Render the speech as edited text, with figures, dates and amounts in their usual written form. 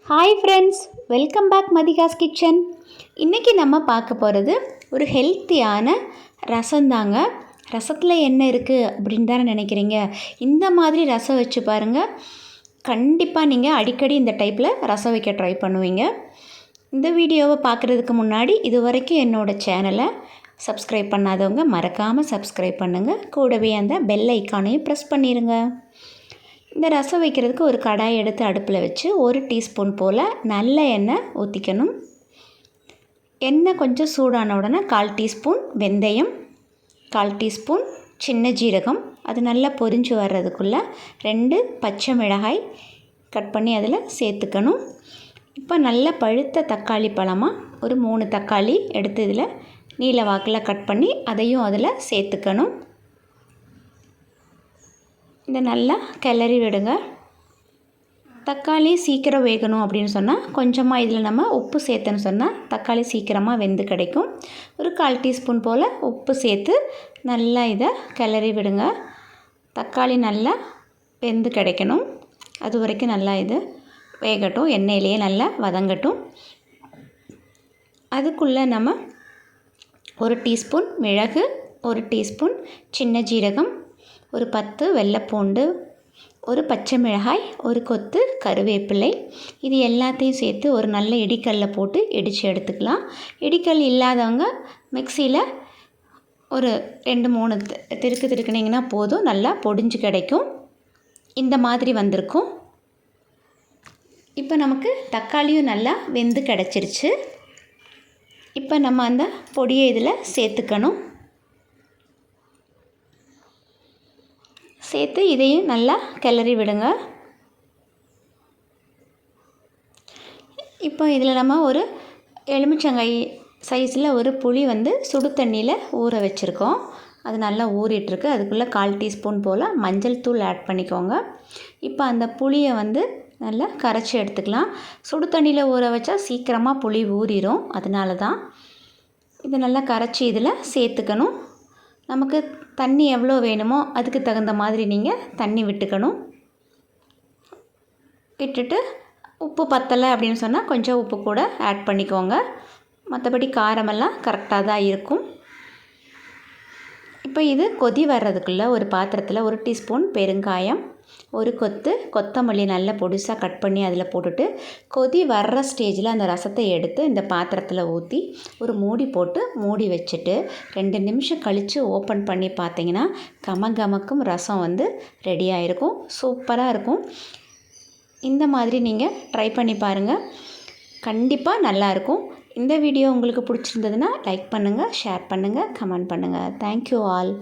Hi friends, welcome back மதிகாஸ் kitchen. இன்றைக்கி நம்ம பார்க்க போகிறது ஒரு ஹெல்த்தியான ரசம் தாங்க. ரசத்தில் என்ன இருக்குது அப்படின்னு தானே நினைக்கிறீங்க. இந்த மாதிரி ரசம் வச்சு பாருங்கள், கண்டிப்பாக நீங்கள் அடிக்கடி இந்த டைப்பில் ரசம் வைக்க ட்ரை பண்ணுவீங்க. இந்த வீடியோவை பார்க்குறதுக்கு முன்னாடி இது வரைக்கும் என்னோடய சேனலை சப்ஸ்கிரைப் பண்ணாதவங்க மறக்காமல் சப்ஸ்கிரைப் பண்ணுங்கள். கூடவே அந்த பெல் ஐக்கானையும் ப்ரெஸ் பண்ணிடுங்க. இந்த ரசம் வைக்கிறதுக்கு ஒரு கடாய் எடுத்து அடுப்பில் வச்சு 1 டீஸ்பூன் போல் நல்ல எண்ணெய் ஊற்றிக்கணும். எண்ணெய் கொஞ்சம் சூடான உடனே 1/4 டீஸ்பூன் வெந்தயம், 1/4 டீஸ்பூன் சின்ன ஜீரகம், அது நல்லா பொரிஞ்சு வர்றதுக்குள்ளே 2 பச்சை மிளகாய் கட் பண்ணி அதில் சேர்த்துக்கணும். இப்போ நல்ல பழுத்த தக்காளி பழமாக ஒரு 3 தக்காளி எடுத்து இதில் நீல வாக்கில் கட் பண்ணி அதையும் அதில் சேர்த்துக்கணும். இதை நல்லா கிளறி விடுங்க. தக்காளி சீக்கிரம் வேகணும் அப்படின்னு சொன்னால் கொஞ்சமாக இதில் நம்ம உப்பு சேர்த்துன்னு சொன்னால் தக்காளி சீக்கிரமாக வெந்து கிடைக்கும். ஒரு 1/4 டீஸ்பூன் போல் உப்பு சேர்த்து நல்லா இதை கிளறி விடுங்க. தக்காளி நல்லா வெந்து கிடைக்கணும். அது வரைக்கும் நல்லா இது வேகட்டும், எண்ணெயிலேயே நல்லா வதங்கட்டும். அதுக்குள்ளே நம்ம 1 டீஸ்பூன் மிளகு, 1 டீஸ்பூன் சின்ன ஜீரகம், ஒரு 10 வெள்ளைப்பூண்டு, ஒரு பச்சை மிளகாய், ஒரு கொத்து கருவேப்பிலை, இது எல்லாத்தையும் சேர்த்து ஒரு நல்ல இடிக்கல்லில் போட்டு இடித்து எடுத்துக்கலாம். இடிக்கல் இல்லாதவங்க மிக்சியில் ஒரு 2-3 திருக்குனிங்கன்னா போதும், நல்லா பொடிஞ்சு கிடைக்கும். இந்த மாதிரி வந்திருக்கும். இப்போ நமக்கு தக்காளியும் நல்லா வெந்து கிடச்சிருச்சு. இப்போ நம்ம அந்த பொடியை இதில் சேர்த்துக்கணும். சேர்த்து இதையும் நல்லா கிளறி விடுங்க. இப்போ இதில் நம்ம ஒரு எலுமிச்சங்காய் சைஸில் ஒரு புளி சுடு தண்ணியில் ஊற வச்சுருக்கோம். அது நல்லா ஊறிட்டுருக்கு. அதுக்குள்ளே 1/4 டீஸ்பூன் போல் மஞ்சள் தூள் ஆட் பண்ணிக்கோங்க. இப்போ அந்த புளியை நல்லா கரைச்சி எடுத்துக்கலாம். சுடு தண்ணியில் ஊற வச்சா சீக்கிரமாக புளி ஊறிடும், அதனால தான். இதை நல்லா கரைச்சி இதில் சேர்த்துக்கணும். நமக்கு தண்ணி எவ்வளோ வேணுமோ அதுக்கு தகுந்த மாதிரி நீங்கள் தண்ணி விட்டுக்கணும். விட்டுட்டு உப்பு பத்தலை அப்படின்னு சொன்னால் கொஞ்சம் உப்பு கூட ஆட் பண்ணிக்கோங்க. மற்றபடி காரமெல்லாம் கரெக்டாக தான் இருக்கும். இப்போ இது கொதி வர்றதுக்குள்ளே ஒரு பாத்திரத்தில் 1 டீஸ்பூன் பெருங்காயம், ஒரு கொத்து கொத்தமல்லி நல்லா பொடிசாக கட் பண்ணி அதில் போட்டுட்டு கொதி வர்ற ஸ்டேஜில் அந்த ரசத்தை எடுத்து இந்த பாத்திரத்தில் ஊற்றி ஒரு மூடி போட்டு மூடி வச்சுட்டு 2 நிமிஷம் கழித்து ஓப்பன் பண்ணி பார்த்தீங்கன்னா கமகமக்கும் ரசம் ரெடி ஆகிருக்கும். சூப்பராக இருக்கும். இந்த மாதிரி நீங்கள் ட்ரை பண்ணி பாருங்கள், கண்டிப்பாக நல்லாயிருக்கும். இந்த வீடியோ உங்களுக்கு பிடிச்சிருந்ததுன்னா லைக் பண்ணுங்கள், ஷேர் பண்ணுங்கள், கமெண்ட் பண்ணுங்கள். Thank you all.